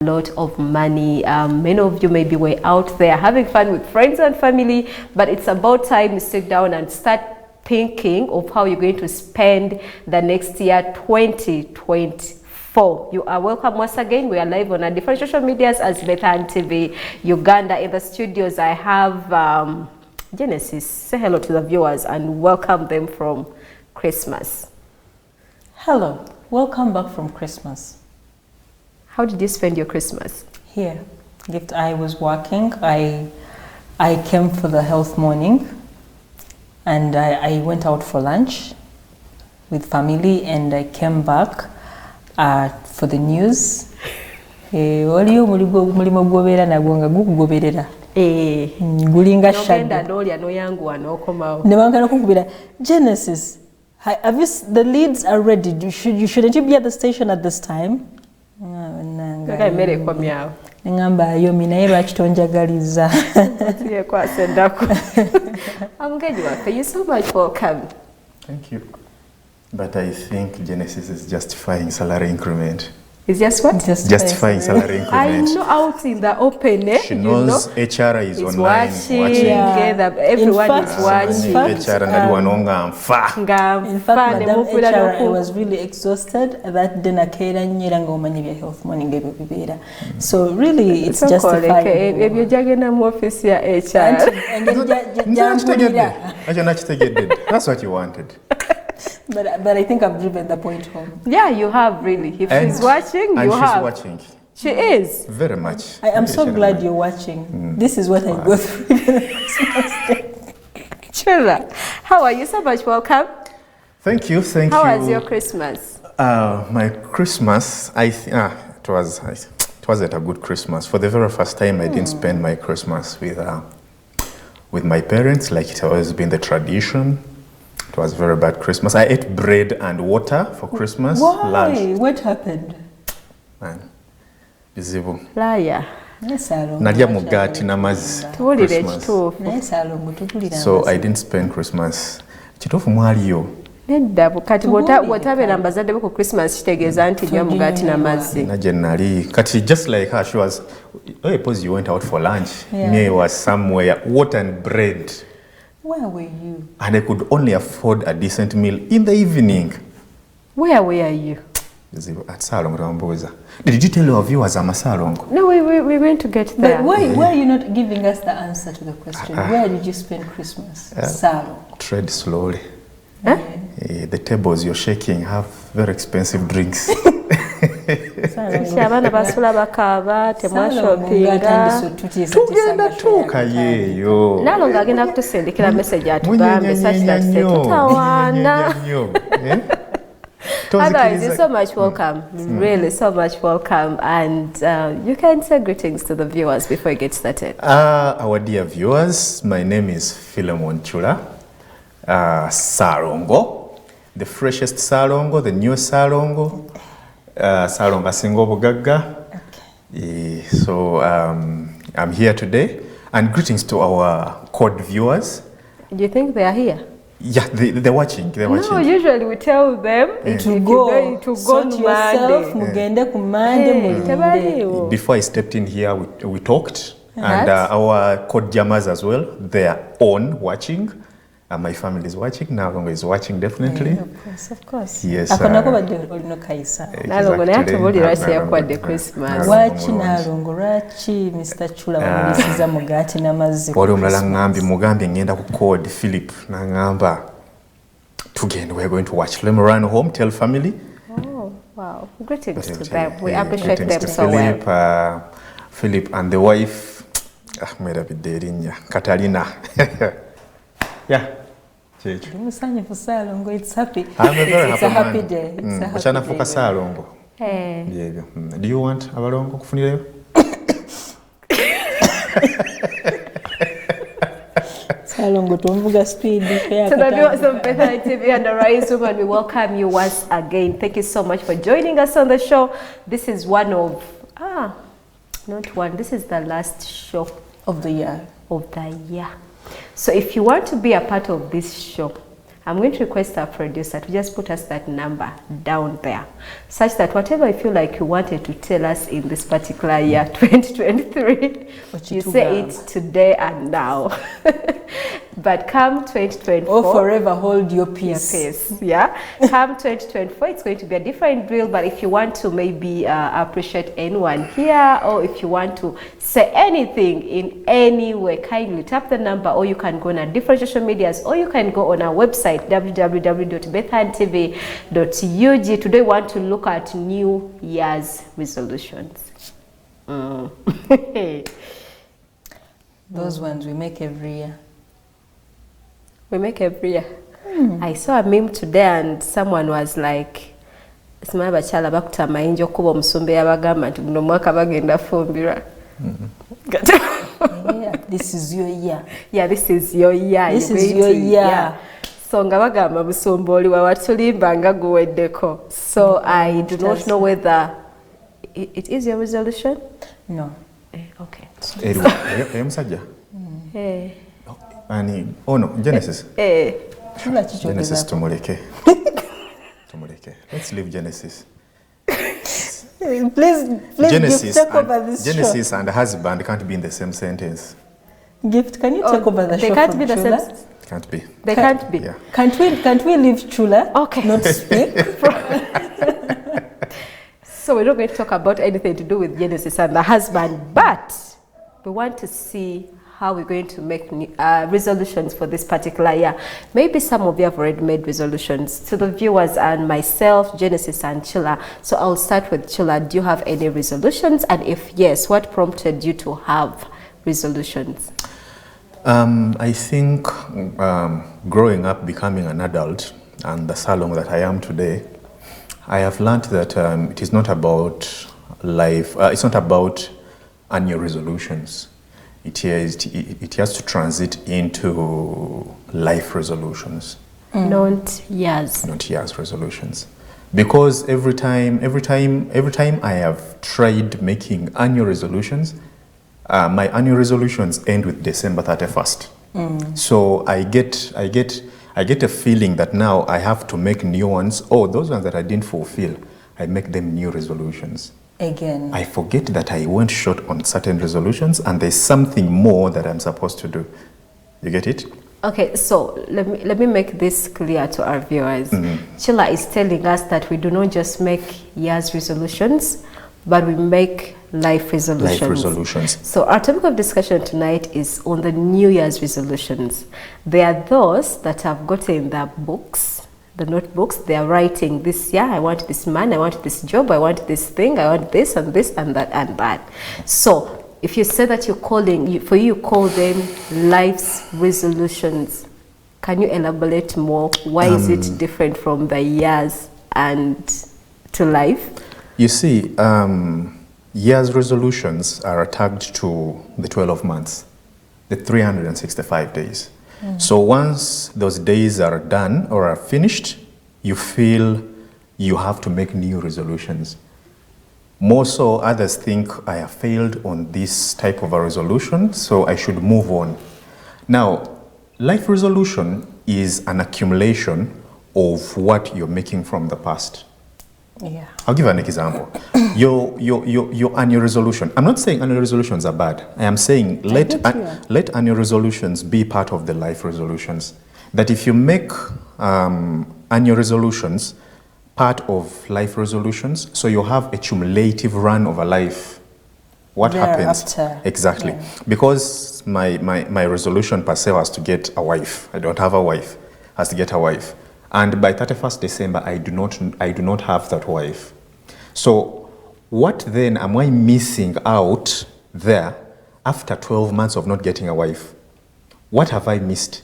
lot of money. Many of you maybe were out there having fun with friends and family, but it's about time you sit down and start thinking of how you're going to spend the next year, 2024. You are welcome once again. We are live on our different social medias as Bethan TV Uganda. In the studios, I have Genesis. Say hello to the viewers and welcome them from Christmas. Hello, welcome back from Christmas. How did you spend your Christmas? Here, I was working. I came for the health morning, and I went out for lunch with family, and I came back for the news. Waliyo mulimo gwobera nagwonga gukugoberera. Gulinga shadda. Nolya noyanguwa nokomawo. Nebanga kukubira Genesis. Have you? The leads are ready. Shouldn't you be at the station at this time? Ngamba yomi naye lwakitonjagaliza. Thank you so much for coming. Thank you. But I think Genesis is justifying salary increment. It's just what? Justifying salary increment. I know out in the open. She knows HR is online watching. Everyone is watching. HR in fact, Madam HR, I was really exhausted that day. Health morning. So really, it's justified. If you're jogging in office, HR. That's what you wanted. But I think I've driven the point home. Yeah, you have really. If she's watching, you have. And she's watching. She is. Very much. I am so glad you're watching. This is what I go through. Chula, how are you? So much welcome. Thank you. How was your Christmas? My Christmas, it wasn't a good Christmas. For the very first time, I didn't spend my Christmas with my parents, like it has always been the tradition. It was a very bad Christmas. I ate bread and water for Christmas. Why? Lunch. What happened? Man, bizibu. Liar. Nadia mugati namazi. So I didn't spend Christmas. Chitofu mwaliyo. Nedda kati whatabera mbazadde ku Christmas kitegeeza nti nnyo mugati namazi. Naje nali kati just like her, she was. I suppose you went out for lunch. Yeah. Me was somewhere water and bread. Where were you? And I could only afford a decent meal in the evening. Where were you? At Salongo. Did you tell our viewers I'm a Salongo? No, we're going to get there. But why are you not giving us the answer to the question? Where did you spend Christmas? Salongo. Tread slowly. Huh? The tables you're shaking have very expensive drinks. Abaana basula bakaaba temwashopinga tugenda tuuka yeeyo nalo ng'agenda kutusindikira message atugambe such that tetutawaana. Otherwise, you're so much welcome, really so much welcome, and you can say greetings to the viewers before you get started. Our dear viewers, my name is Philemon Chula, Salongo, the freshest Salongo, the newest Salongo. Salonga Singo Bugagga. Okay. So I'm here today, and greetings to our code viewers. Do you think they are here? Yeah, they're watching. They're watching. No, usually we tell them to go sort yourself. Before I stepped in here, we talked, and our code jammers as well. They are on watching. My family is watching. Nalongo is watching definitely. Yeah, of course. Yes. Nalongo natubulira yakwadde Christmas. Wachi Nalongo rachi Mr. Chula wamulisiza mugati n'amazzi. Wali omulala ngambi mugambi ngenda ku code Philip nangamba tugende, we're going to watch. Let me run home, tell family. Oh, wow. Greetings to them. We appreciate them so Philip, well. Philip and the wife, Katarina. Yeah. It's happy. I'm a very it's a happy day. It's a happy day. Salongo. Hey. Yeah. Do you want abalongo kufunirayo? Salongo tumvuga speed. So the viewers of Bethan TV and the Rise Woman, we welcome you once again. Thank you so much for joining us on the show. This is one of this is the last show of the year. So if you want to be a part of this show, I'm going to request our producer to just put us that number down there, such that whatever you feel like you wanted to tell us in this particular year, 2023, you say it today and now. But come 2024, or forever hold your peace. Yeah, come 2024, it's going to be a different drill. But if you want to maybe appreciate anyone here, or if you want to say anything in any way, kindly tap the number, or you can go on our different social medias, or you can go on our website www.bethanntv.ug. Today we want to look at New Year's resolutions. Those ones we make every year. We make every year. I saw a meme today and someone was like, simanyi bakyala bakutama enjo kuba omusumba yabagamba nti guno mwaka bagenda fumbirwa. Yeah, this is your year. Yeah, this is your year. This is your year. So nga bagamba musumba oli wa watulimba nga guweddeko. So I do not know whether it is your resolution? No. Okay. Musajja? Genesis. Genesis tumuleke. Let's leave Genesis. Please take over this Genesis show. And husband can't be in the same sentence. Gift, can you take over the show? They can't from be the Chula? same. Can't be. They can't be. Yeah. Can't we leave Chula? Okay. Not speak. So we're not going to talk about anything to do with Genesis and the husband, but we want to see how we're going to make resolutions for this particular year. Maybe some of you have already made resolutions. To the viewers and myself, Genesis and Chula. So I'll start with Chula. Do you have any resolutions? And if yes, what prompted you to have resolutions? I think growing up, becoming an adult, and the salon that I am today, I have learned that it is not about life, it's not about annual resolutions. It has to transit into life resolutions. Not years. Not years resolutions. Because every time I have tried making annual resolutions, my annual resolutions end with December 31st. So I get a feeling that now I have to make new ones. Oh, those ones that I didn't fulfill, I make them new resolutions. Again. I forget that I went short on certain resolutions and there's something more that I'm supposed to do. You get it? Okay, so let me make this clear to our viewers. Chilla is telling us that we do not just make year's resolutions, but we make life resolutions. Life resolutions. So our topic of discussion tonight is on the New Year's resolutions. They are those that have gotten their books, the notebooks. They are writing this year, I want this man, I want this job, I want this thing, I want this and this and that and that. So if you say that you're calling, for you call them life's resolutions, can you elaborate more? Why is it different from the years and to life? You see, year's resolutions are tagged to the 12 months, the 365 days. So once those days are done or are finished, you feel you have to make new resolutions. More so, others think I have failed on this type of a resolution, so I should move on. Now, life resolution is an accumulation of what you're making from the past. Yeah. I'll give an example. Your annual resolution. I'm not saying annual resolutions are bad. I am saying let annual resolutions be part of the life resolutions. That if you make annual resolutions part of life resolutions, so you have a cumulative run of a life. What happens? Exactly. Yeah. Because my resolution per se was to get a wife. I don't have a wife. Has to get a wife. And by 31st December, I do not have that wife. So what then am I missing out there after 12 months of not getting a wife? What have I missed?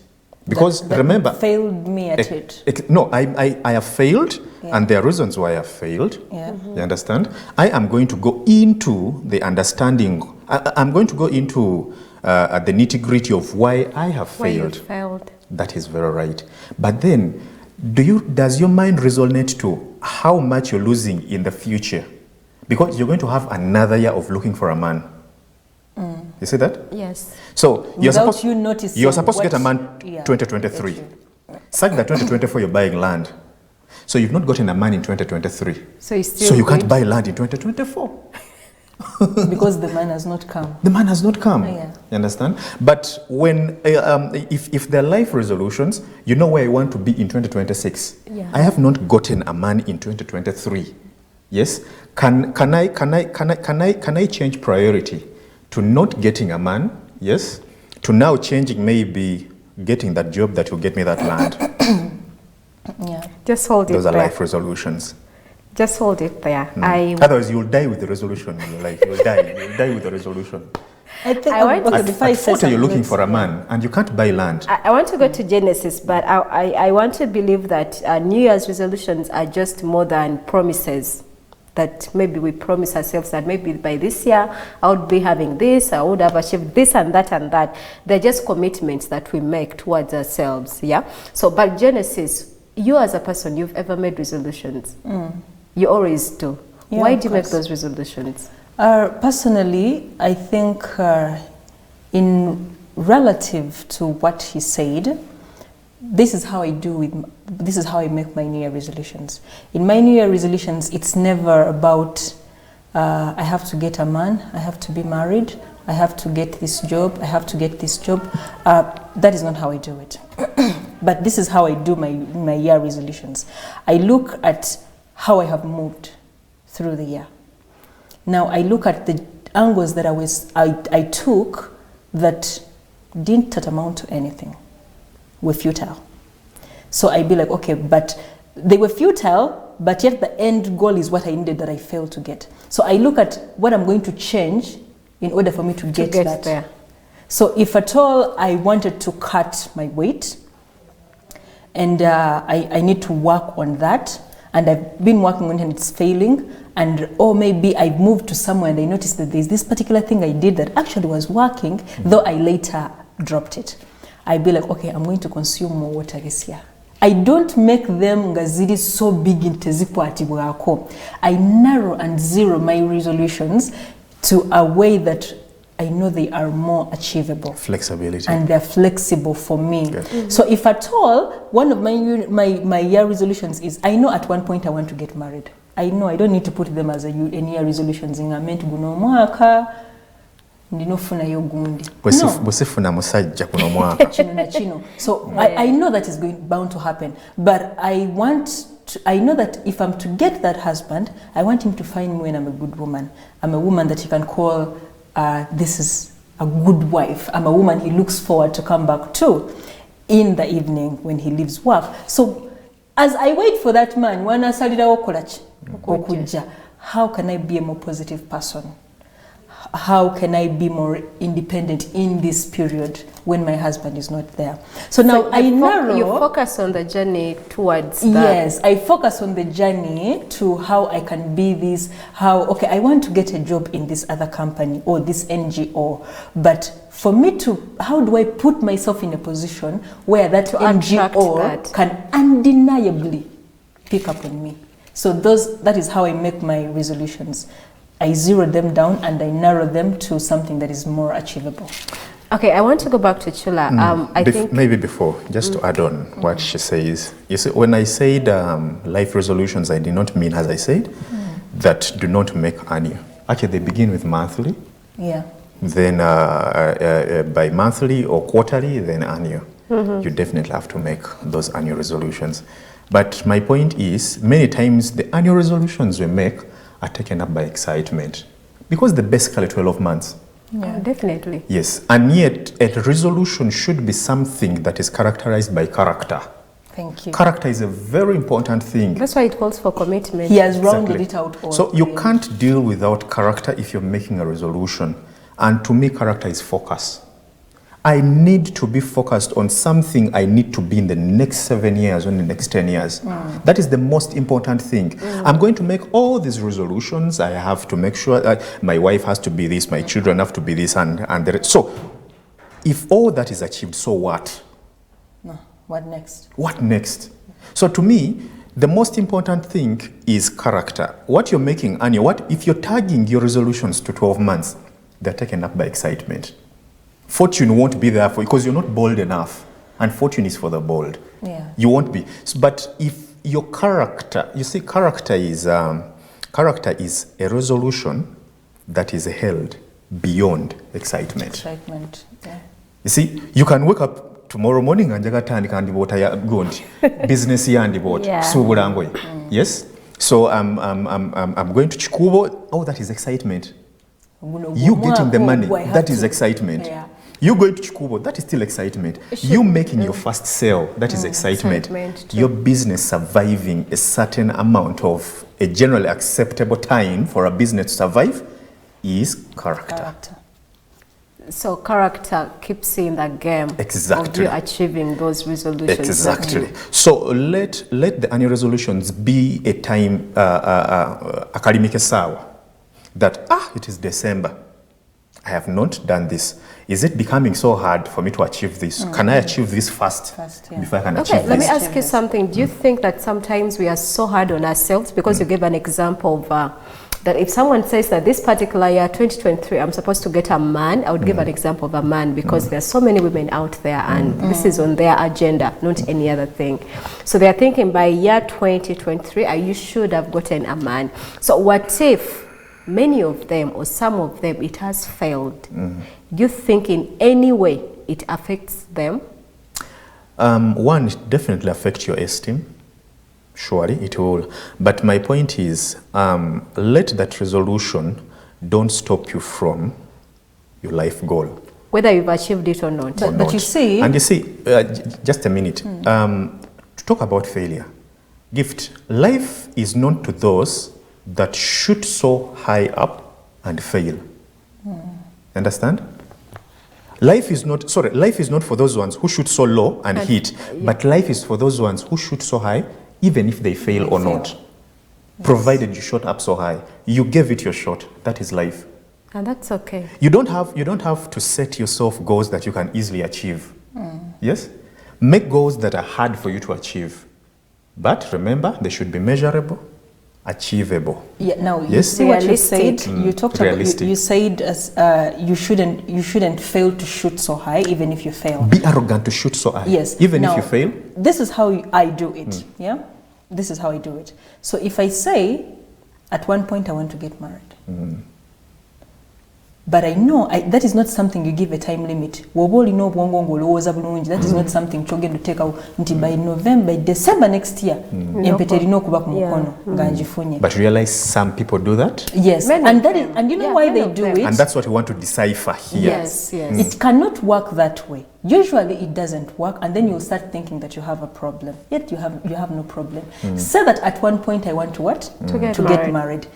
Because that remember, failed me at it. No, I have failed, and there are reasons why I have failed. Yeah. You understand? I am going to go into the understanding. I'm going to go into the nitty-gritty of why I have failed. Why you failed. That is very right. But then, does your mind resonate to how much you're losing in the future? Because you're going to have another year of looking for a man. You see that? Yes. So you're supposed to get a man yeah, 2023. such that 2024 you're buying land. So you've not gotten a man in 2023. So So you can't buy land in 2024. Because the man has not come. The man has not come. Yeah. You understand? But when, if there are life resolutions, you know where I want to be in 2026. Yeah. I have not gotten a man in 2023. Yes. Can I change priority to not getting a man? Yes. To now changing maybe getting that job that will get me that land. Yeah. Just hold it Those are there. life resolutions. Just hold it there. Otherwise, you'll die with the resolution in your life. You'll die with the resolution. I think I want to- At 40, you're looking for a man, and you can't buy land. I want to go to Genesis, but I want to believe that New Year's resolutions are just more than promises. That maybe we promise ourselves that maybe by this year I would be having this, I would have achieved this and that and that. They're just commitments that we make towards ourselves. Yeah. So, but Genesis, you as a person, you've ever made resolutions? You always do. Yeah, Why of do you make course. those resolutions? Personally, I think in relative to what he said, this is how I make my New Year resolutions. In my New Year resolutions, it's never about I have to get a man, I have to be married, I have to get this job, I have to get this job. That is not how I do it. But this is how I do my year resolutions. I look at how I have moved through the year. Now I look at the angles that I took that didn't amount to anything, were futile. So I'd be like, okay, but they were futile, but yet the end goal is what I needed that I failed to get. So I look at what I'm going to change in order for me to get that. There. So if at all I wanted to cut my weight, and I need to work on that, and I've been working on it and it's failing, or maybe I've moved to somewhere and I noticed that there's this particular thing I did that actually was working, though I later dropped it. I'd be like, okay, I'm going to consume more water this year. I don't make them ngaziri so big in tezikwatibwako. I narrow and zero my resolutions to a way that I know they are more achievable. Flexibility. And they're flexible for me. Good. So if at all, one of my year resolutions is, I know at one point I want to get married. I know I don't need to put them as any year resolutions. I meant guno mwaka ndinofuna yogundi. Bwesifuna musajja kuno mwaka. Chino. So I know that is bound to happen, but I know that if I'm to get that husband, I want him to find me when I'm a good woman. I'm a woman that he can call, this is a good wife. I'm a woman he looks forward to come back to in the evening when he leaves work. So as I wait for that man, how can I be a more positive person? How can I be more independent in this period when my husband is not there? So now you focus on the journey towards that. Yes, I focus on the journey to how I can be this, okay, I want to get a job in this other company or this NGO, but for me how do I put myself in a position where that NGO can undeniably pick up on me? So that is how I make my resolutions. I zero them down and I narrow them to something that is more achievable. Okay, I want to go back to Chula. I think maybe before, just to add on what she says. You see, when I said life resolutions, I did not mean, as I said, that do not make annual. Actually, they begin with monthly. Yeah. Then bi-monthly or quarterly, then annual. You definitely have to make those annual resolutions. But my point is, many times the annual resolutions we make are taken up by excitement because they're basically 12 months. Yeah, definitely. Yes, and yet a resolution should be something that is characterized by character. Thank you. Character is a very important thing. That's why it calls for commitment. He has rounded it out all. So you can't deal without character if you're making a resolution. And to me, character is focus. I need to be focused on something I need to be in the next 7 years or in the next 10 years. That is the most important thing. I'm going to make all these resolutions. I have to make sure that my wife has to be this, my children have to be this, and the so if all that is achieved, so what? No. What next? What next? So to me, the most important thing is character. What you're making annual, if you're tagging your resolutions to 12 months, they're taken up by excitement. Fortune won't be there for you because you're not bold enough. and fortune is for the bold. Yeah. You won't be. But if your character, you see, character is a resolution that is held beyond excitement. Excitement. Yeah. You see, you can wake up tomorrow morning and jagatandika andibota ya gondi business yandibota Yeah. subulangoye. Yes. So I'm going to Chikubo. Oh, that is excitement. You getting the money, that is excitement. Yeah. You going to Chikubo, that is still excitement. You making your first sale, that is excitement. Your business surviving a certain amount of a generally acceptable time for a business to survive is character. So character keeps in the game of you achieving those resolutions. Exactly. So let the annual resolutions be a time akalimike sawa that it is December. I have not done this. Is it becoming so hard for me to achieve this? Can I achieve this first before I can achieve this? Okay, let me ask you something. Do you think that sometimes we are so hard on ourselves? Because you gave an example of that if someone says that this particular year, 2023, I'm supposed to get a man, I would give an example of a man because there are so many women out there and this is on their agenda, not any other thing. So they're thinking by year 2023, you should have gotten a man. So what if many of them or some of them, it has failed? Do you think in any way it affects them? One, it definitely affects your esteem. Surely it will. But my point is, let that resolution don't stop you from your life goal. Whether you've achieved it or not. But you see... And you see, just a minute, to talk about failure. Gift, life is known to those that shoot so high up and fail. Understand? Life is not for those ones who shoot so low and hit, but life is for those ones who shoot so high, even if they fail or not. Yes. Provided you shot up so high, you gave it your shot. That is life. And that's okay. You don't have to set yourself goals that you can easily achieve. Yes? Make goals that are hard for you to achieve. But remember, they should be measurable, achievable. Yeah. Now you yes? see what you said. You talked realistic. about. You said as you shouldn't fail to shoot so high, even if you fail. Be arrogant to shoot so high. Yes. Even now, if you fail. This is how I do it. Yeah. This is how I do it. So if I say, at one point I want to get married. But I know that is not something you give a time limit. That is not something you're going to take out until by November, December next year. But realize some people do that? Yes. And you know why they do it? And that's what we want to decipher here. Yes. It cannot work that way. Usually it doesn't work, and then you'll start thinking that you have a problem. Yet you have no problem. Say that at one point I want to what? To get married.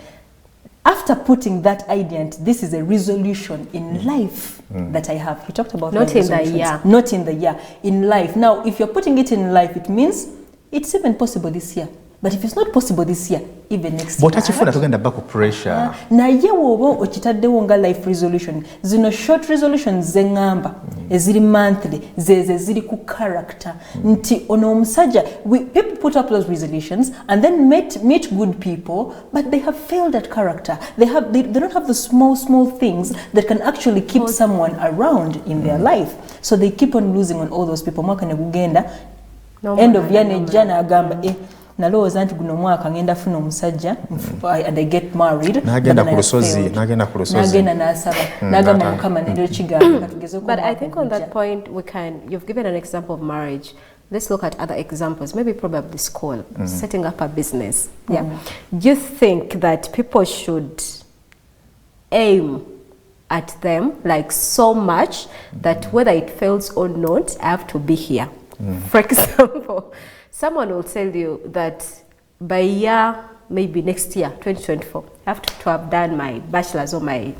After putting that idea, and this is a resolution in life that I have. You talked about not in the year. Not in the year, in life. Now, if you're putting it in life, it means it's even possible this year. But if it's not possible this year, even next year. But achifuna tugenda back pressure. Na ye wobo okitaddewo nga life resolution. Zino short resolutions zengamba eziri monthly ziri ku character. Nti ono omusajja, people put up those resolutions and then meet good people, but they have failed at character. They don't have the small things that can actually keep someone around in their life. So they keep on losing on all those people. Mwaka ne kugenda end of year ne jana agamba nalowooza nti guno mwaka ngenda funa omusajja and I get married. Nagenda ku lusozi. Nagenda n'asaba. Nagamba Mukama ne kigamba katugeze ko. But I think on that point you've given an example of marriage. Let's look at other examples. Maybe probably school, setting up a business. Yeah. Do you think that people should aim at them like so much that whether it fails or not, I have to be here? For example, someone will tell you that by year, maybe next year, 2024, I have to have done my bachelor's or my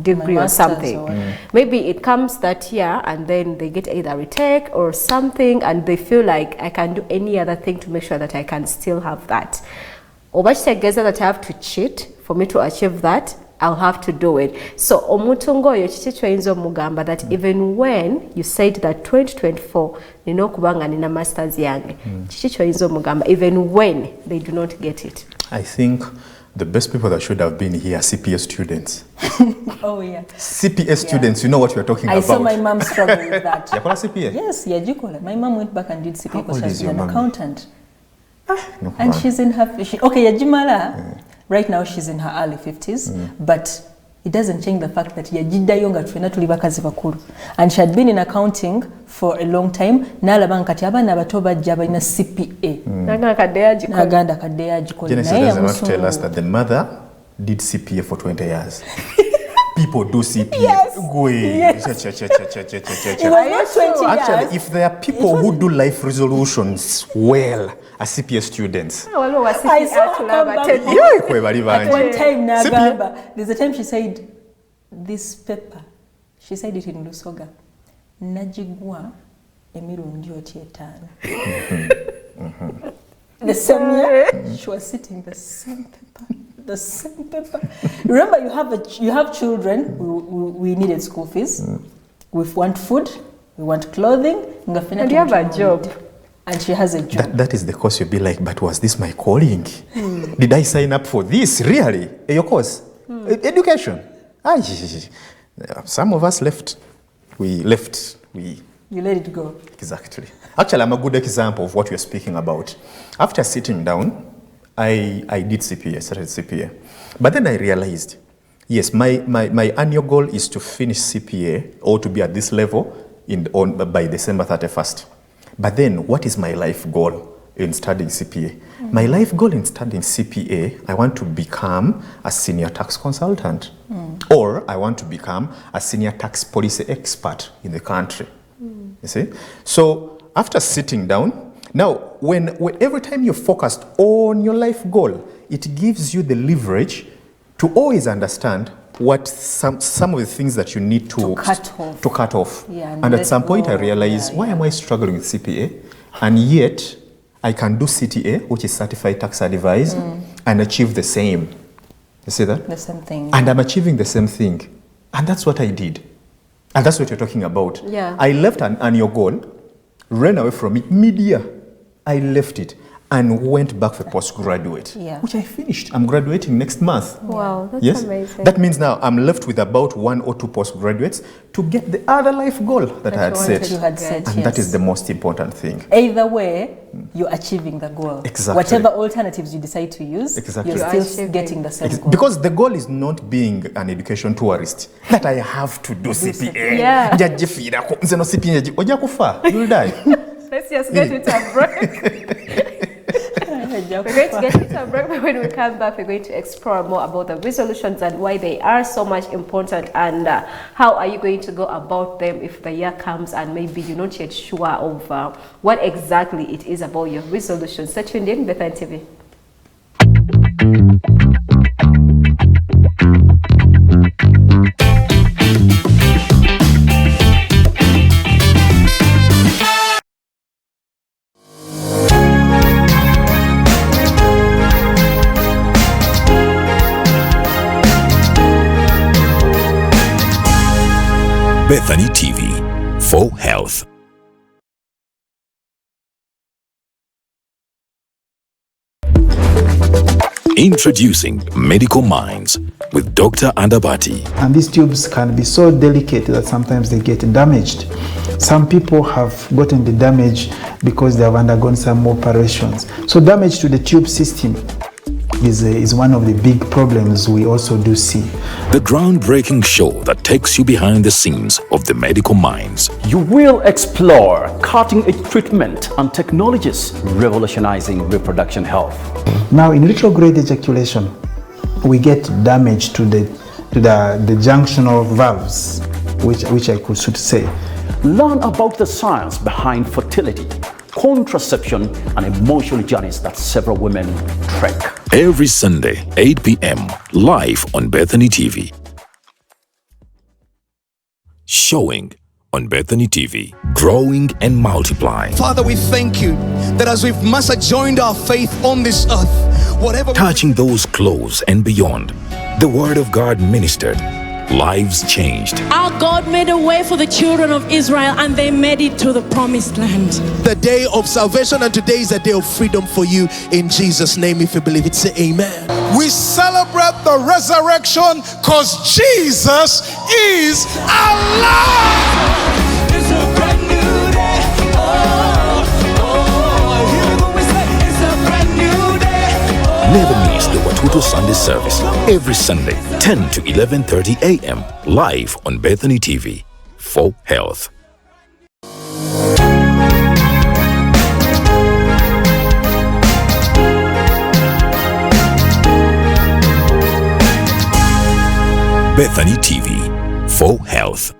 degree or something. Maybe it comes that year and then they get either a retake or something and they feel like I can do any other thing to make sure that I can still have that. Or that I have to cheat for me to achieve that. I'll have to do it. So omutungo yo chichoinzo mugamba that even when you said that 2024 nino kubanga nina masters yange chichoinzo mugamba even when they do not get it. I think The best people that should have been here are CPS students. Oh, yeah. CPS students, you know what we're talking about. I saw my mom struggle with that. Yakola CPA? Yes, Yajikola. My mom went back and did CPA How because old she is was your an mommy? accountant. No, And she's in her, Yajimala, right now she's in her early 50s, but it doesn't change the fact that Yajiddayo nga twena tuli bakazi bakulu. And she had been in accounting for a long time. N'alaba kati abaana abato bajja balina CPA. N'aganda kadde yagikola. Genesis doesn't have to tell us that the mother did CPA for 20 years. People do CPA. Yes. Yes. It was not 20 years. Actually, if there are people who do life resolutions well as CPA students, I saw her come back home. At one time, Nagamba, there's a time she said, this paper, she said it in Lusoga, Najigwa emirundi oti etaano. The same year, she was sitting the same paper. The same paper. Remember, you have children. We needed school fees. We want food. We want clothing. And you have a job. And she has a job. that is the course you'll be like, but was this my calling? Did I sign up for this? Really? Your course? Education? Some of us left. We left. You let it go. Exactly. Actually, I'm a good example of what you're speaking about. After sitting down, I did CPA, started CPA. But then I realized, yes, my annual goal is to finish CPA or to be at this level by December 31st. But then what is my life goal in studying CPA? My life goal in studying CPA, I want to become a senior tax consultant. Or I want to become a senior tax policy expert in the country. You see? So after sitting down, now, when every time you're focused on your life goal, it gives you the leverage to always understand what some of the things that you need to cut off. Yeah, and at some point I realized, why am I struggling with CPA? And yet, I can do CTA, which is Certified Tax Advisor, and achieve the same. You see that? The same thing. And I'm achieving the same thing. And that's what I did. And that's what you're talking about. Yeah. I left an annual goal, ran away from it mid-year. I left it and went back for postgraduate, which I finished. I'm graduating next month. Wow, that's amazing. That means now I'm left with about 1 or 2 postgraduates to get the other life goal that I had set. And that is the most important thing. Either way, you're achieving the goal. Exactly. Whatever alternatives you decide to use, exactly. you're still getting the same goal. Because the goal is not being an education tourist. That I have to do CPA. Yeah. You'll die. Let's just get into a break. We're going to get into a break, but when we come back, we're going to explore more about the resolutions and why they are so much important, and how are you going to go about them if the year comes and maybe you're not yet sure of what exactly it is about your resolutions. Stay tuned in, Bethany TV. Bethany TV, for health. Introducing Medical Minds with Dr. Andabati. And these tubes can be so delicate that sometimes they get damaged. Some people have gotten the damage because they have undergone some operations. So damage to the tube system is one of the big problems we also do see. The groundbreaking show that takes you behind the scenes of the medical minds. You will explore cutting-edge treatment and technologies revolutionizing reproduction health. Now, in retrograde ejaculation, we get damage to the junctional valves, which I could say. Learn about the science behind fertility, contraception, and emotional journeys that several women trek. Every Sunday, 8 p.m., live on Bethany TV. Showing on Bethany TV, growing and multiplying. Father, we thank you that as we've master joined our faith on this earth, whatever touching those close and beyond, the Word of God ministered, lives changed. Our God made a way for the children of Israel and they made it to the promised land. The day of salvation, and today is a day of freedom for you in Jesus' name. If you believe it, say amen. We celebrate the resurrection because Jesus is alive. It's a brand new day. Here we go, we say it's a brand new day. Never miss the Watoto Sunday service every Sunday, 10 to 11:30 a.m. live on Bethany TV for health. Bethany TV for health.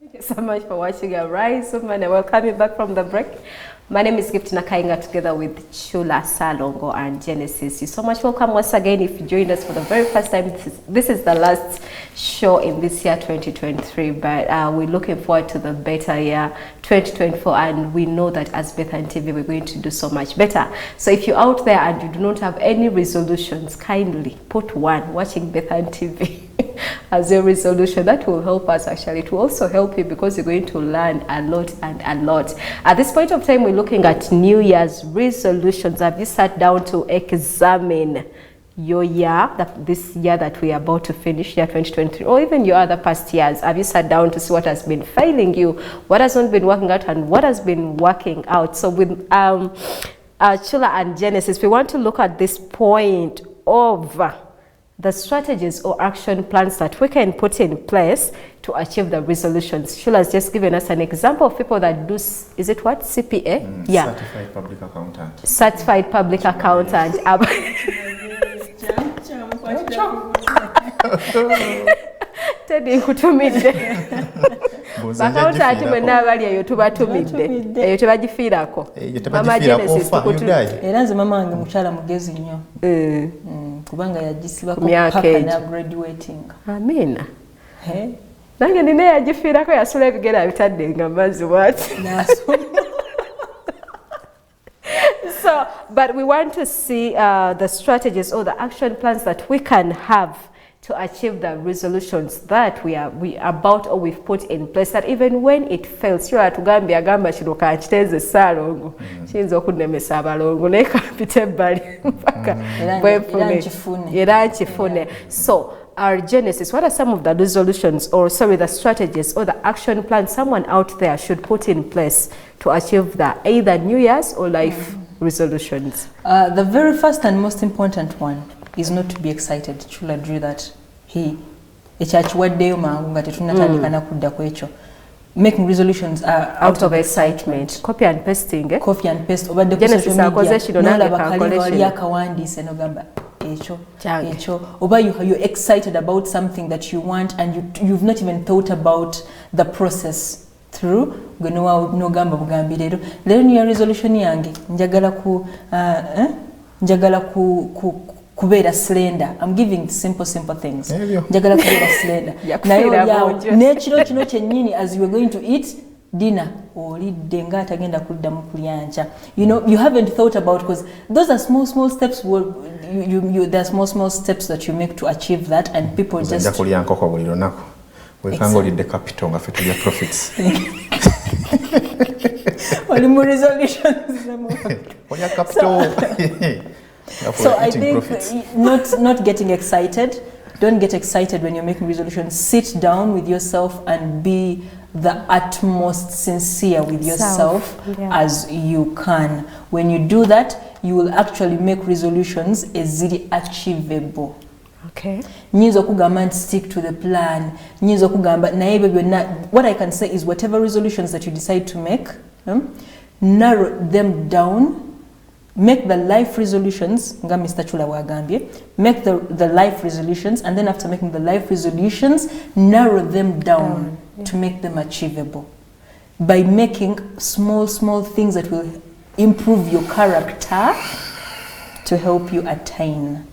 Thank you so much for watching Arise Woman, and welcome back from the break. My name is Gift Nakainga together with Chula Salongo and Genesis. You're so much welcome once again if you joined us for the very first time. This is the last show in this year 2023, but we're looking forward to the better year 2024, and we know that as Bethany TV we're going to do so much better. So if you're out there and you do not have any resolutions, kindly put one watching Bethany TV as a resolution. That will help us. Actually, it will also help you because you're going to learn a lot and a lot. At this point of time, we're looking at New Year's resolutions. Have you sat down to examine your year, this year that we are about to finish, year 2023, or even your other past years? Have you sat down to see what has been failing you, what has not been working out, and what has been working out? So with Chula and Genesis, we want to look at this point of the strategies or action plans that we can put in place to achieve the resolutions. Shula has just given us an example of people that do, is it what? CPA? Yeah. Certified Public Accountant. Certified Public Accountant. Teddy nkutumidde. Accountant mwenna abali eyo tubatumidde. Eyo tebagifiirako. Mama Genesis tukutumidde. Era nze mama wange mukyala mugezi nnyo. Kubanga yagisibako paka na graduating. Amina. Nange nina yagifiirako yasula ebigere bitadde nga mazzi bwati. So, but we want to see the strategies or the action plans that we can have to achieve the resolutions that we about or we've put in place, that even when it fails, sure atugambye agamba kino kankitenze Saalongo kiyinza okunemesa abalongo naye kampita ebbali mpaka era nkifune. So our Genesis, what are some of the resolutions, or sorry, the strategies or the action plans someone out there should put in place to achieve the either New Year's or life resolutions? The very first and most important one is not to be excited. Chula drew that making resolutions out of excitement. Copy and pasting. Copy and paste over the Genesis or you're excited about something that you want and you've not even thought about the process through. Then your resolution yange njagala kubeera slender. I'm giving simple things. Njagala kubeera slender. Nekiro kino kyennyini as you were going to eat dinner olidde nga atagenda kuddamu kulyanca. You know, you haven't thought about, because those are small stesteps. There are small steps that you make to achieve that, and people just kulya nkoko buli lunaku wekanga olidde capital nga fe tulya profits. Oli mu resolutions olya capital. So I think not getting excited. Don't get excited when you're making resolutions. Sit down with yourself and be the utmost sincere with yourself as you can. When you do that, you will actually make resolutions easily achievable. Okay. Nyinza kugamba nti stick to the plan. Nyinza kugamba naye byonna. What I can say is whatever resolutions that you decide to make, narrow them down. Make the life resolutions, nga Mr. Chula wagambye, make the life resolutions, and then after making the life resolutions, narrow them down to make them achievable. By making small things that will improve your character to help you attain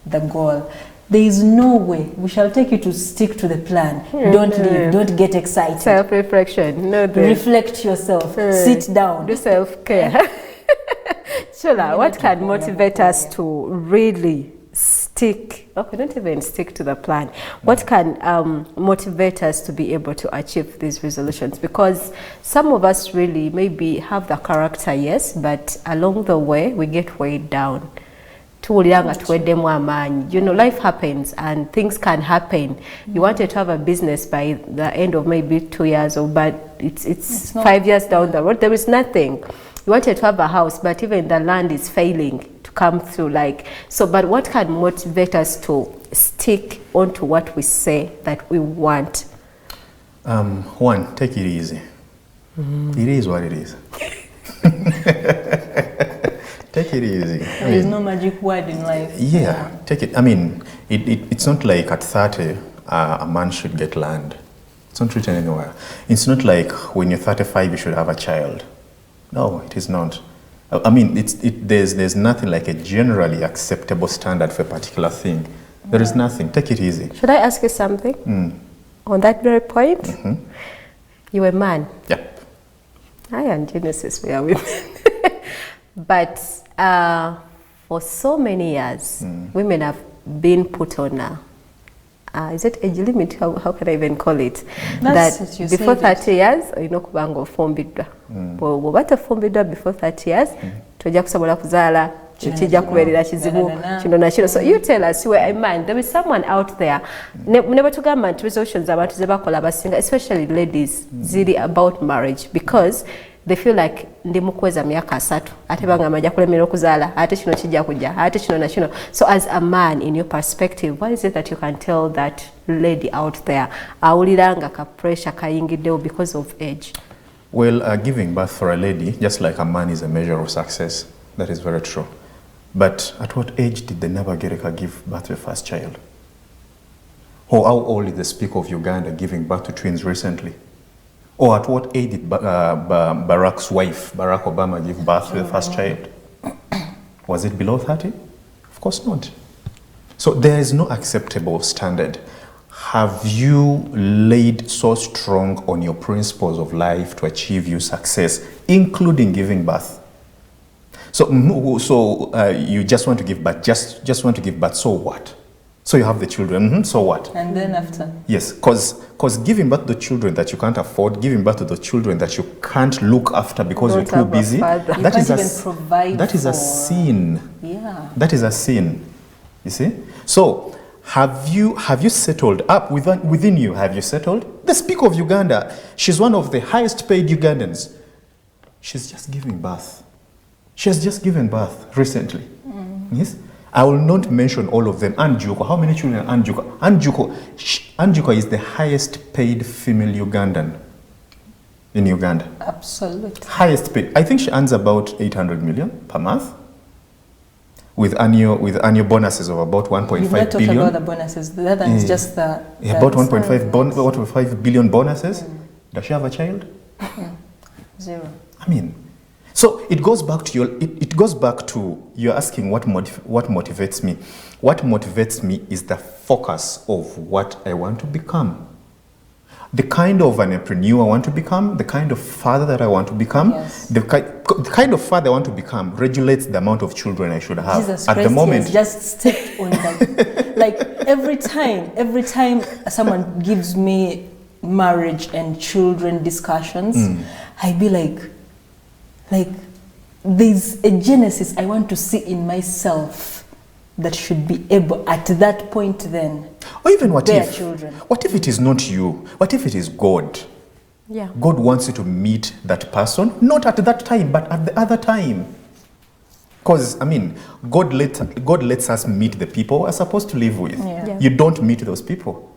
the goal. there is no way we shall take you to stick to the plan. Don't leave, don't get excited. Self-reflection. No, reflect yourself, sit down. Do self-care. Chola, what can motivate us to really stick, okay, don't even stick to the plan. What can motivate us to be able to achieve these resolutions? Because some of us really maybe have the character, yes, but along the way we get weighed down. You know, life happens and things can happen. You wanted to have a business by the end of maybe 2 years, but it's 5 years down the road. There is nothing. You wanted to have a house, but even the land is failing to come through. But what can motivate us to stick onto what we say that we want? One, take it easy. It is what it is. Take it easy. There is no magic word in life. Yeah, take it. I mean, it's not like at 30, a man should get land. It's not written anywhere. It's not like when you're 35, you should have a child. No, it is not. I mean, there's nothing like a generally acceptable standard for a particular thing. There is nothing. Take it easy. Should I ask you something? On that very point? You're a man. Yep. I and Genesis, we are women. But for so many years, women have been put on is it age limit? How can I even call it? That's that before 30 years, you know, kubanga ofumbidwa. Bw'obata fumbidwa before 30 years, tojja kusobola kuzaala kijja kubeerera kizibu kino nakino. So you tell us, you were a man, there is someone out there. Never tugamba nti resolutions abantu ze bakola abasinga, especially ladies, ziri about marriage, because they feel like ndi mukweza myaka 3 ate banga majja kulemera okuzaala ate kino kijja kujja ate kino na kino. So as a man, in your perspective, what is it that you can tell that lady out there awuliranga ka pressure kayingiddewo because of age? Well, giving birth for a lady, just like a man, is a measure of success. That is very true. But at what age did the Nabagereka give birth to a first child? Or how old did the Speaker of Uganda giving birth to twins recently? Or at what age did Barack's wife, Barack Obama, give birth to the first child? Was it below 30? Of course not. So there is no acceptable standard. Have you laid so strong on your principles of life to achieve your success, including giving birth? So you just want to give birth, just want to give birth, so what? So you have the children, so what? And then after? Yes, because giving birth to the children that you can't afford, giving birth to the children that you can't look after because you're too busy, that is a sin. Yeah. That is a sin. You see? So have you settled up within you? Have you settled? The Speaker of Uganda, she's one of the highest paid Ugandans. She's just giving birth. She has just given birth recently. Yes? I will not mention all of them. Anjuko, how many children are Anjuko? Anjuko is the highest paid female Ugandan in Uganda. Absolutely. Highest paid. I think she earns about 800 million per month with annual bonuses of about 1.5 billion. You've not talked about the bonuses. The other is just the... about 1.5 billion bonuses. Does she have a child? Zero. I mean... So it goes back to it goes back to you're asking what motivates me. What motivates me is the focus of what I want to become. The kind of an entrepreneur I want to become, the kind of father that I want to become, yes. the kind of father I want to become regulates the amount of children I should have. Jesus At Christ, the moment, just stick on that. Like every time someone gives me marriage and children discussions, I be like there's a genesis I want to see in myself that should be able at that point then. Or even what their if children. What if it is not you? What if it is God? Yeah. God wants you to meet that person, not at that time, but at the other time. Because, I mean, God lets us meet the people we're supposed to live with. Yeah. Yeah. You don't meet those people.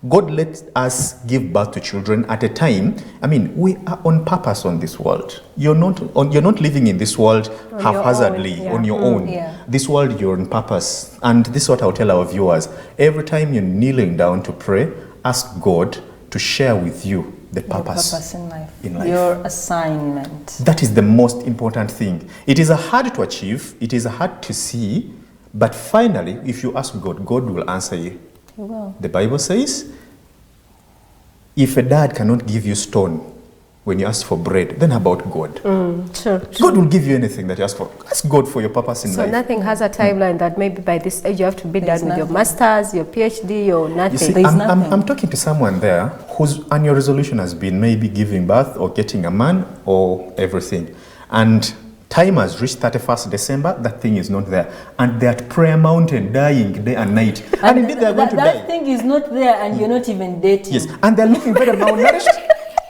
God lets us give birth to children at a time. I mean, we are on purpose on this world. You're not living in this world haphazardly, on your own. Yeah. This world, you're on purpose. And this is what I'll tell our viewers. Every time you're kneeling down to pray, ask God to share with you the purpose, in life. in life. Your assignment. That is the most important thing. It is hard to achieve, it is hard to see, But finally, if you ask God, God will answer you. He will. The Bible says, if a dad cannot give you stone when you ask for bread, then how about God? Sure. God will give you anything that you ask for. Ask God for your purpose in So life. nothing has a timeline that maybe by this age you have to be There's done with your nothing. master's, your PhD, or nothing. You see, There's I'm nothing. talking to someone there whose annual resolution has been maybe giving birth or getting a man or everything. And time has reached 31st December, that thing is not there. And they're at Prayer Mountain dying day and night. And indeed they're going to that die. thing is not there, and you're not even dating. Yes, and they're looking very malnourished.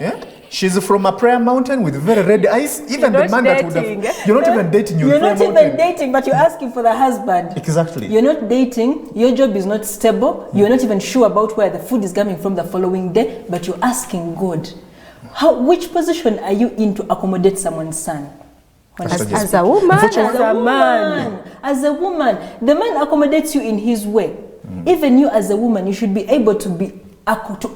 Yeah? She's from a prayer mountain with very red eyes. Even You're the not man that would dating. have... You're not even dating, You're prayer not even mountain. dating, but you're asking for the husband. Exactly. You're not dating, your job is not stable, you're not even sure about where the food is coming from the following day, but you're asking God. Which position are you in to accommodate someone's son? As a woman, As as a man. As a woman, the man accommodates you in his way. Even you as a woman, you should be able to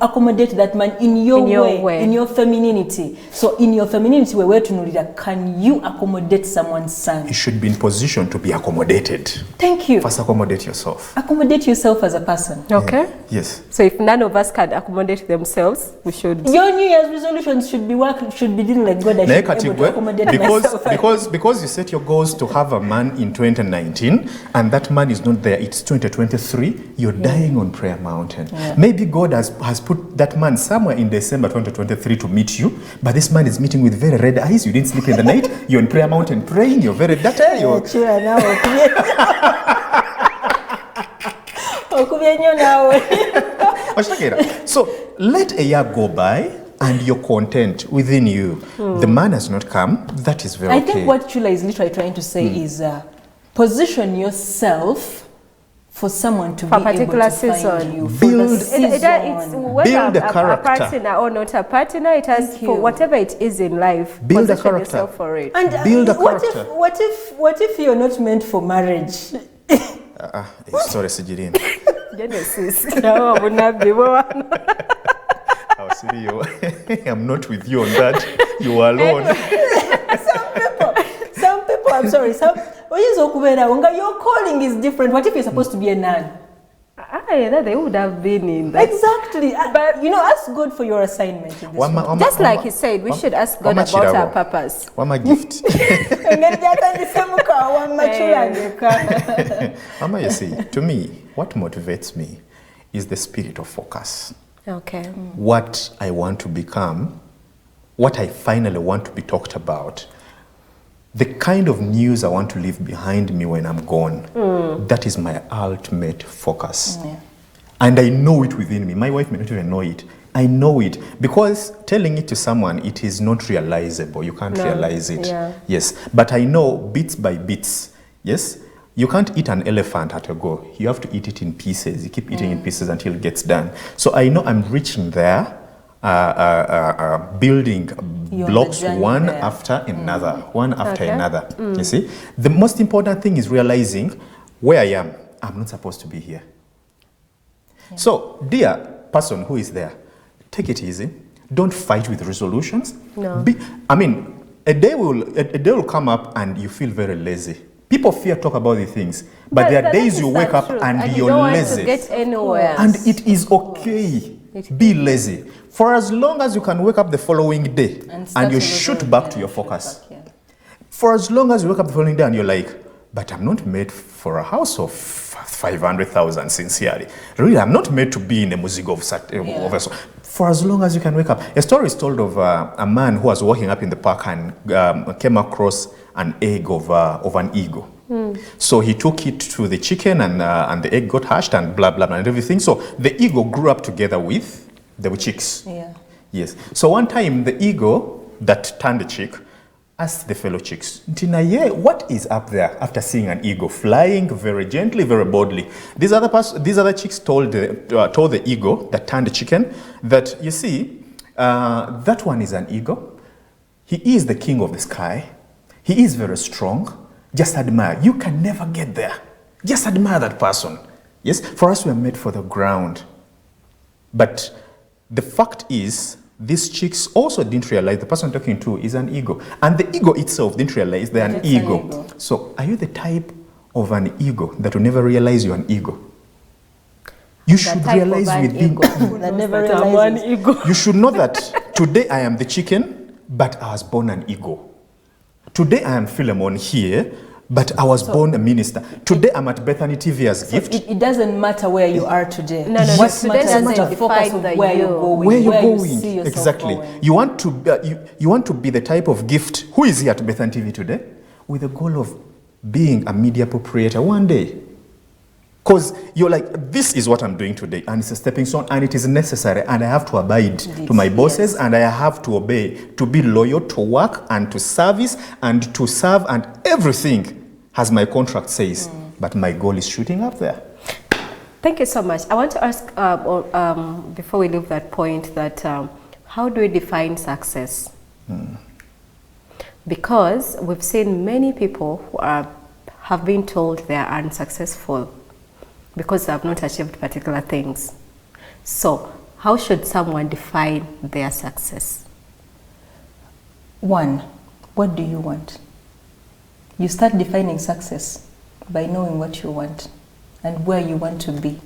accommodate that man in your way, in your femininity. So in your femininity, can you accommodate someone's son? You should be in position to be accommodated. Thank you. First, accommodate yourself. Accommodate yourself as a person. Okay. Yes. So if none of us can accommodate themselves, we should. Your New Year's resolutions should be doing like God. I should be able to accommodate myself. Because you set your goals to have a man in 2019 and that man is not there, it's 2023, you're dying on Prayer Mountain. Yeah. Maybe God has put that man somewhere in December 2023 to meet you, but this man is meeting with very red eyes, you didn't sleep in the night, you're on Prayer Mountain praying, you're very dirty. So let a year go by and you're content within you. The man has not come, that is very I okay. think what Chula is literally trying to say is position yourself for someone to For be a particular able to season. find you. For Build- the It's season. whether Build a a character. partner or not a partner, it has Thank for you. whatever it is in life. Build a position character. yourself for it. And Build a what character. what if you're not meant for marriage? Sorry, Sijirin. Genesis. I'm not with you on that. You are alone. Some people, I'm sorry, your calling is different. What if you're supposed to be a nun? They would have been in that. Exactly. But ask God for your assignment in this Just like he said, we should ask God about our purpose. Wama gift. Mama, you see, to me, what motivates me is the spirit of focus. Okay. What I want to become, what I finally want to be talked about, the kind of news I want to leave behind me when I'm gone, that is my ultimate focus. Yeah. And I know it within me. My wife may not even know it. I know it because telling it to someone, it is not realizable. You can't realize it. Yeah. Yes. But I know bits by bits. Yes. You can't eat an elephant at a go. You have to eat it in pieces. You keep eating in pieces until it gets done. So I know I'm reaching there, building You're on blocks the journey one there. after another, one after Okay. another. You see? The most important thing is realizing where I am. I'm not supposed to be here. So, dear person who is there, take it easy. Don't fight with resolutions. No. A day will come up and you feel very lazy. People fear talk about these things, but there are that days is you not wake up true. and you you're don't lazy. want to get anywhere. And it is okay. Be lazy. For as long as you can wake up the following day and you shoot back to your focus. For as long as you wake up the following day and you're like, but I'm not made for a house of 500,000, sincerely. Really, I'm not made to be in a music of a song. For as long as you can wake up. A story is told of a man who was walking up in the park and came across an egg of an eagle. So he took it to the chicken and the egg got hatched and blah, blah, blah, and everything. So the eagle grew up together with the chicks. Yeah. Yes. So one time the eagle that turned the chick asked the fellow chicks, Ntinaye, what is up there after seeing an eagle flying very gently, very boldly? These other chicks told the eagle that turned the chicken that, you see, that one is an eagle. He is the king of the sky. He is very strong. Just admire. You can never get there. Just admire that person. Yes, for us we are made for the ground. But the fact is, these chicks also didn't realize the person talking to is an ego. And the ego itself didn't realize they're an ego. So are you the type of an ego that will never realize you're an ego. You should type of realize an within ego. That never That I'm realizes. an ego. you should know that today I am the chicken, but I was born an ego. Today I am Philemon here, but I was born a minister. Today I'm at Bethany TV as gift. It doesn't matter where you are today. No, What today matters doesn't is the focus define of the where you. you're going. Where you're you going, see yourself exactly. going. You want to be the type of gift. Who is here at Bethany TV today with the goal of being a media proprietor one day? Because you're like, this is what I'm doing today, and it's a stepping stone, and it is necessary, and I have to abide to my bosses, yes. and I have to obey, to be loyal, to work, and to service, and to serve, and everything, as my contract says. But my goal is shooting up there. Thank you so much. I want to ask, before we leave that point, that how do we define success? Because we've seen many people who have been told they are unsuccessful because they have not achieved particular things. So, how should someone define their success? One, what do you want? You start defining success by knowing what you want and where you want to be.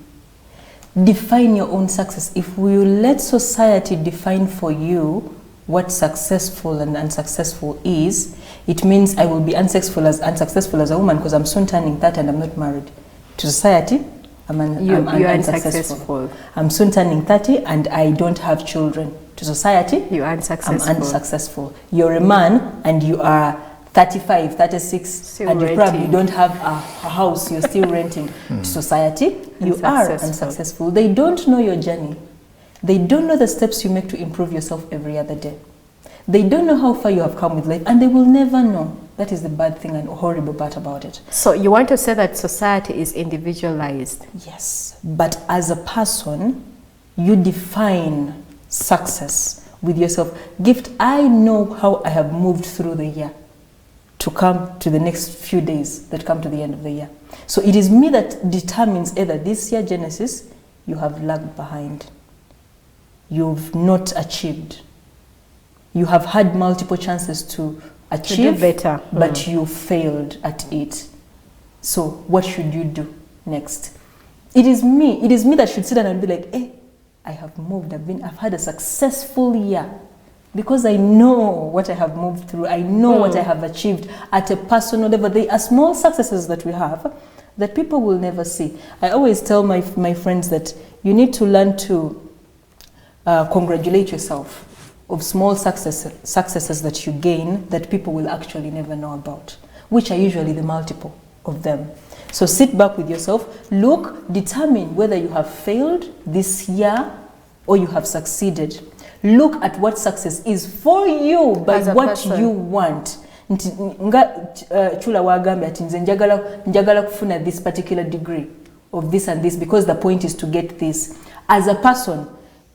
Define your own success. If we let society define for you what successful and unsuccessful is, it means I will be unsuccessful as a woman because I'm soon turning 30 and I'm not married. To society, I'm unsuccessful. I'm soon turning 30 and I don't have children. To society, you're unsuccessful. I'm unsuccessful. You're a man and you are 35, 36, still and you renting. probably don't have a house, you're still renting. To society, you are unsuccessful. They don't know your journey. They don't know the steps you make to improve yourself every other day. They don't know how far you have come with life, and they will never know. That is the bad thing and horrible part about it. So you want to say that society is individualized? Yes, but as a person, you define success with yourself. Gift, I know how I have moved through the year to come to the next few days that come to the end of the year. So it is me that determines either this year, Genesis, you have lagged behind. You've not achieved. You have had multiple chances to achieve better, but you failed at it. So what should you do next? It is me that should sit down and be like, hey, I have moved, I've had a successful year because I know what I have moved through. I know what I have achieved at a personal level. They are small successes that we have that people will never see. I always tell my friends that you need to learn to congratulate yourself of small successes that you gain that people will actually never know about, which are usually the multiple of them. So sit back with yourself, look, determine whether you have failed this year or you have succeeded. Look at what success is for you by what person. You want. Chula wagambe ati nze njagala kufuna this particular degree of this and this because the point is to get this. As a person,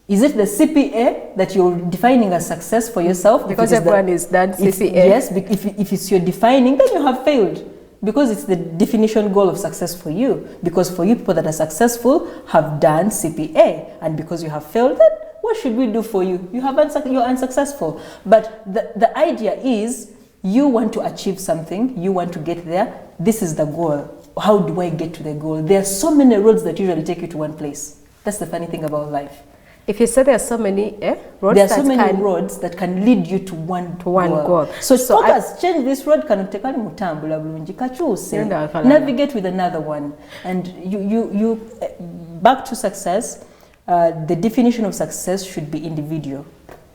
is it the CPA that you're defining as success for yourself? Because everyone is done CPA. Yes, if it's you're defining, then you have failed. Because it's the definition goal of success for you. Because for you, people that are successful have done CPA. And because you have failed, then what should we do for you? You're unsuccessful. But the idea is you want to achieve something. You want to get there. This is the goal. How do I get to the goal? There are so many roads that usually take you to one place. That's the funny thing about life. If you say there are so many roads, there are so many roads that can lead you to one goal. So focus, change this road, navigate with another one. And you back to success, the definition of success should be individual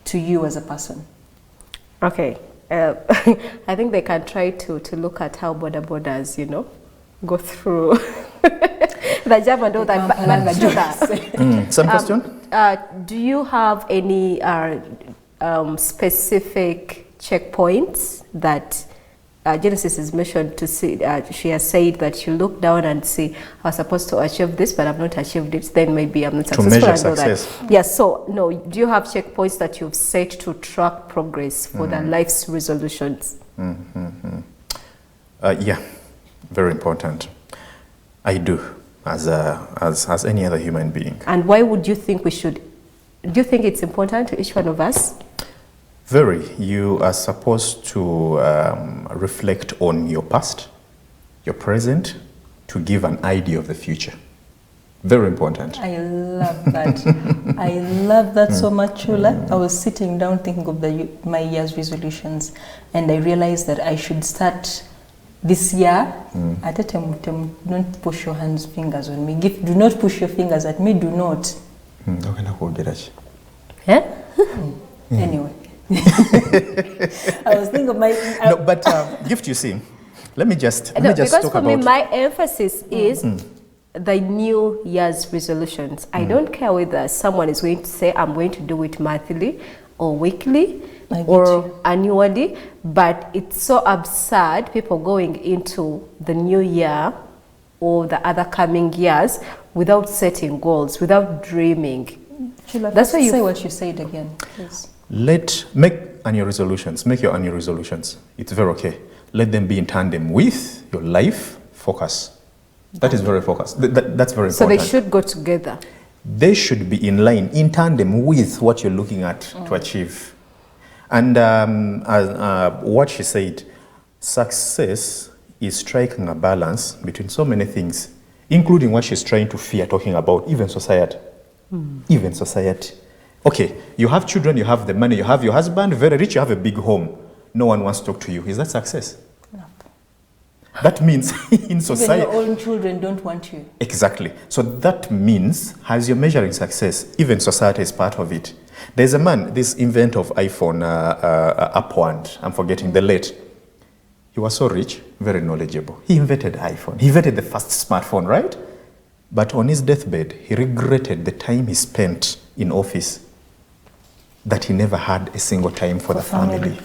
to you as a person. Okay. I think they can try to look at how borders, go through the job and all that. Some question? Do you have any specific checkpoints that Genesis is mentioned to see? She has said that you look down and see, I was supposed to achieve this, but I've not achieved it, then maybe I'm not successful. To measure success. Yes, so no, do you have checkpoints that you've set to track progress for the life's resolutions? Yeah, very important. I do, as any other human being. And why would you think we should? Do you think it's important to each one of us? Very. You are supposed to reflect on your past, your present, to give an idea of the future. Very important. I love that. I love that so much, Chula. I was sitting down thinking of my year's resolutions, and I realized that I should start this year. At a time, don't push your fingers on me. Do not push your fingers at me. Do not. Anyway, I was thinking of my. No, but Gift, you see, let me just because talk for about. me, my emphasis is the New Year's resolutions. I don't care whether someone is going to say I'm going to do it monthly or weekly or annually, but it's so absurd people going into the new year or the other coming years without setting goals, without dreaming. That's why you say what you said again, please. Make annual resolutions. Make your annual resolutions. It's very okay. Let them be in tandem with your life focus. That is very focused. That's very important. So they should go together. They should be in line, in tandem with what you're looking at to achieve. And what she said, success is striking a balance between so many things, including what she's trying to fear, talking about even society. Even society. Okay, you have children, you have the money, you have your husband, very rich, you have a big home. No one wants to talk to you. Is that success? No. That means in society... Even your own children don't want you. Exactly. So that means, as you're measuring success, even society is part of it. There's a man, this inventor of iPhone, Upwand, I'm forgetting the late. He was so rich, very knowledgeable. He invented iPhone. He invented the first smartphone, right? But on his deathbed, he regretted the time he spent in office, that he never had a single time for the family.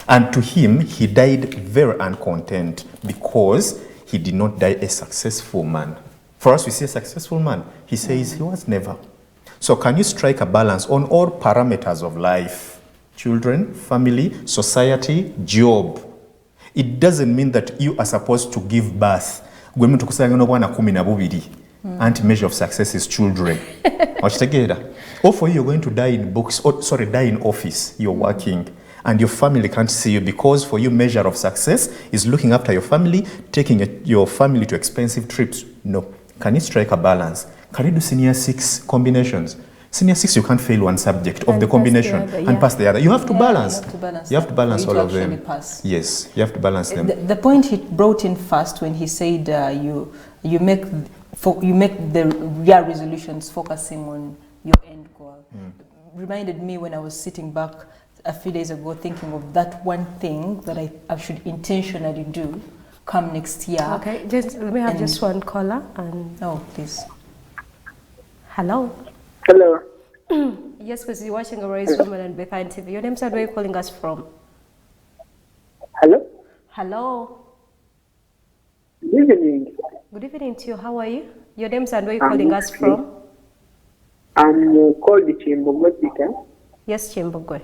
And to him, he died very uncontent because he did not die a successful man. For us, we say a successful man. He says he was never. So can you strike a balance on all parameters of life? Children, family, society, job. It doesn't mean that you are supposed to give birth. Anti-measure of success is children. Or for you, you're going to die in books, die in office, you're working, and your family can't see you, because for you, measure of success is looking after your family, taking your family to expensive trips. No. Can you strike a balance? Can you do senior 6 combinations? Senior 6, you can't fail one subject of the combination and pass the other. You have to balance. You have to balance all of them. Pass. Yes, you have to balance them. The point he brought in first when he said you make the year resolutions focusing on your end goal reminded me when I was sitting back a few days ago thinking of that one thing that I should intentionally do come next year. Okay, let me have just one caller. Oh, please. Hello. Hello. Yes, because you're watching a Raised Woman on Bethany TV. Your name and where are you calling us from? Hello. Hello. Good evening. Good evening to you. How are you? Your name and where are you calling us from? I'm called Chimbogwe Peter. Yes, Chimbogwe.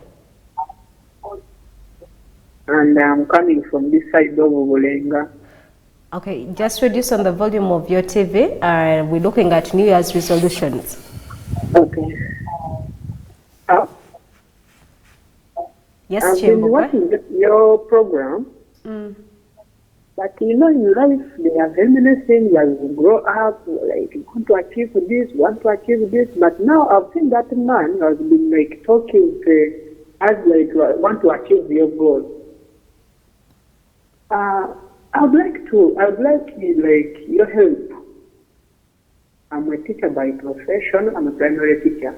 And I'm coming from this side of Obolenga. Okay, just reduce on the volume of your TV. We're looking at New Year's resolutions. Okay. Yes, I've been watching your program. But in life, there are very many things as you grow up, like you want to achieve this, want to achieve this. But now I've seen that man has been like talking as like want to achieve your goal. I'd like like your help. I'm a teacher by profession. I'm a primary teacher.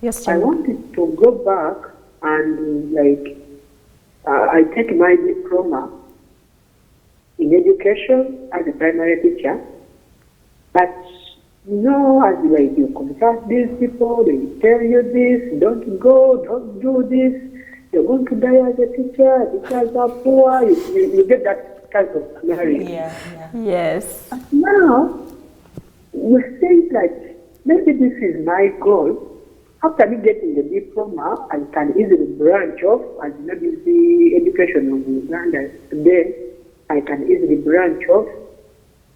Yes, I wanted to go back and I take my diploma in education as a primary teacher. But as you consult these people, they tell you this, don't go, don't do this. You're going to die as a teacher, teachers are poor, you get that kind of scenario. Yeah. Yes. But now, you say that maybe this is my goal. After me getting the diploma, I can easily branch off, and maybe the education of Uganda today, I can easily branch off.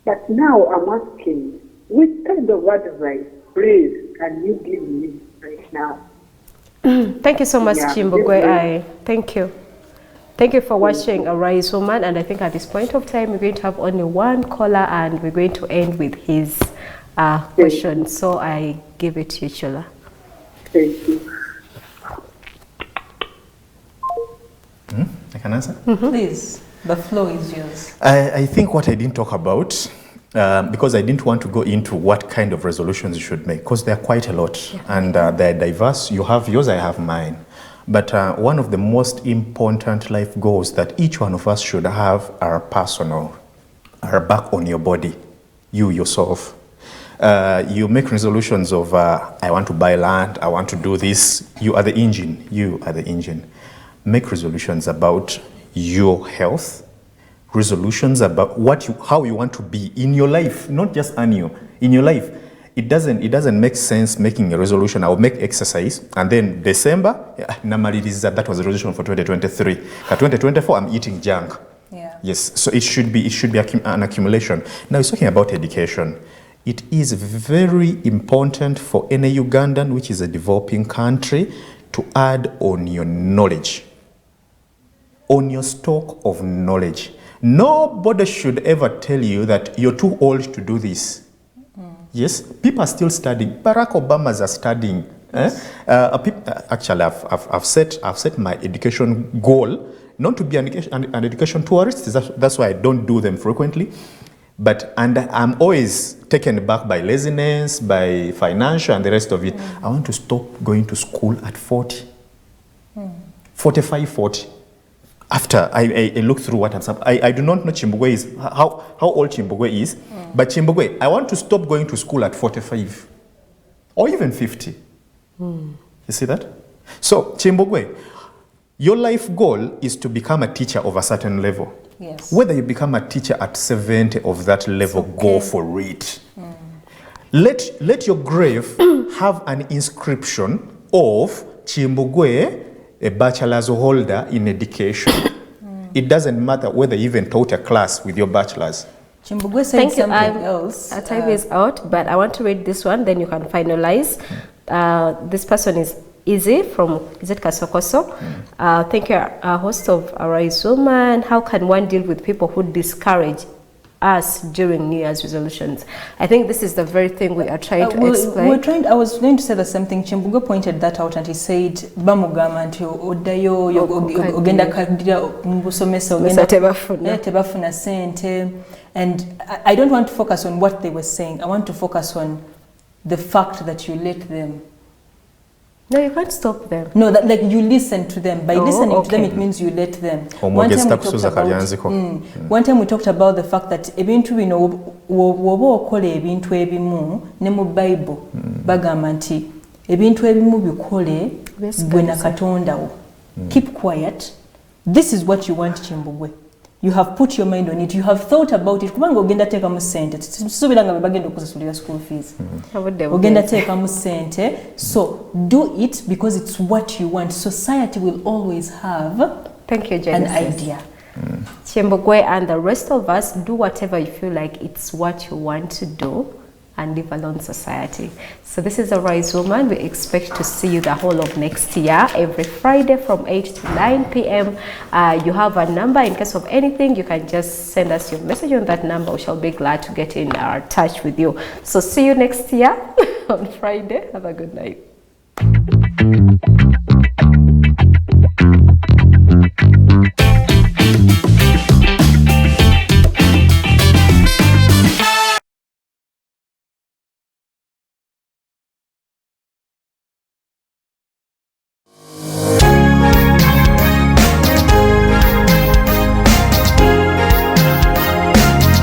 But now I'm asking, which kind of advice, please, can you give me right now? Thank you so much, Chimbogwe. Thank you. Thank you for watching Arise Woman, and I think at this point of time we're going to have only one caller and we're going to end with his question. So I give it to you, Chula. Thank you. I can answer? Please, the floor is yours. I think what I didn't talk about, because I didn't want to go into what kind of resolutions you should make, because there are quite a lot, and they're diverse. You have yours, I have mine. But one of the most important life goals that each one of us should have are personal, are back on your body, you yourself. You make resolutions of, I want to buy land, I want to do this. You are the engine, you are the engine. Make resolutions about your health, resolutions about how you want to be in your life, not just annual, in your life. It doesn't make sense making a resolution. I'll make exercise, and then December, that was a resolution for 2023. 2024, I'm eating junk. Yeah. Yes, so it should be an accumulation. Now, it's talking about education. It is very important for any Ugandan, which is a developing country, to add on your knowledge, on your stock of knowledge. Nobody should ever tell you that you're too old to do this. Yes, people are still studying. Barack Obamas are studying. Actually, I've set my education goal not to be an education tourist. That's why I don't do them frequently. And I'm always taken back by laziness, by financial, and the rest of it. I want to stop going to school at 40, 45, 40. After I look through what I'm I do not know Chimbugwe is, how old Chimbugwe is, but Chimbugwe, I want to stop going to school at 45 or even 50. You see that? So, Chimbugwe, your life goal is to become a teacher of a certain level. Yes. Whether you become a teacher at 70 of that level, go for it. Let your grave have an inscription of Chimbugwe, a bachelor's holder in education. It doesn't matter whether you even taught a class with your bachelor's. Chimbugwe said something else. Our time is out, but I want to read this one, then you can finalize. This person is Izzy from, is it Kasokoso? Thank you, host of Arise Woman. How can one deal with people who discourage us during New Year's resolutions? I think this is the very thing we are trying to explain. I was going to say the same thing. Chimbugwe pointed that out and he said, "Bamugama nti odayo ogenda kadira musomesa ogenda tebafuna sente." And I don't want to focus on what they were saying. I want to focus on the fact that you let them. No, you can't stop them. No, that like you listen to them. By listening to them, it means you let them. One time we talked about the fact that ebintu bino woba okola ebintu ebimu ne mu Bible bagamba nti ebintu ebimu bikole gwe na Katonda wo. Keep quiet. This is what you want, Chimbugwe. You have put your mind on it. You have thought about it. Kubanga ogenda teka mu sente. Subiranga bagenda okusasulira school fees. Ogenda teka mu sente. So do it because it's what you want. Society will always have an idea. Chimbugwe and the rest of us, do whatever you feel like it's what you want to do and live alone society. So this is Arise Woman. We expect to see you the whole of next year, every Friday from 8 to 9 p.m. You have a number. In case of anything, you can just send us your message on that number. We shall be glad to get in touch with you. So see you next year on Friday. Have a good night.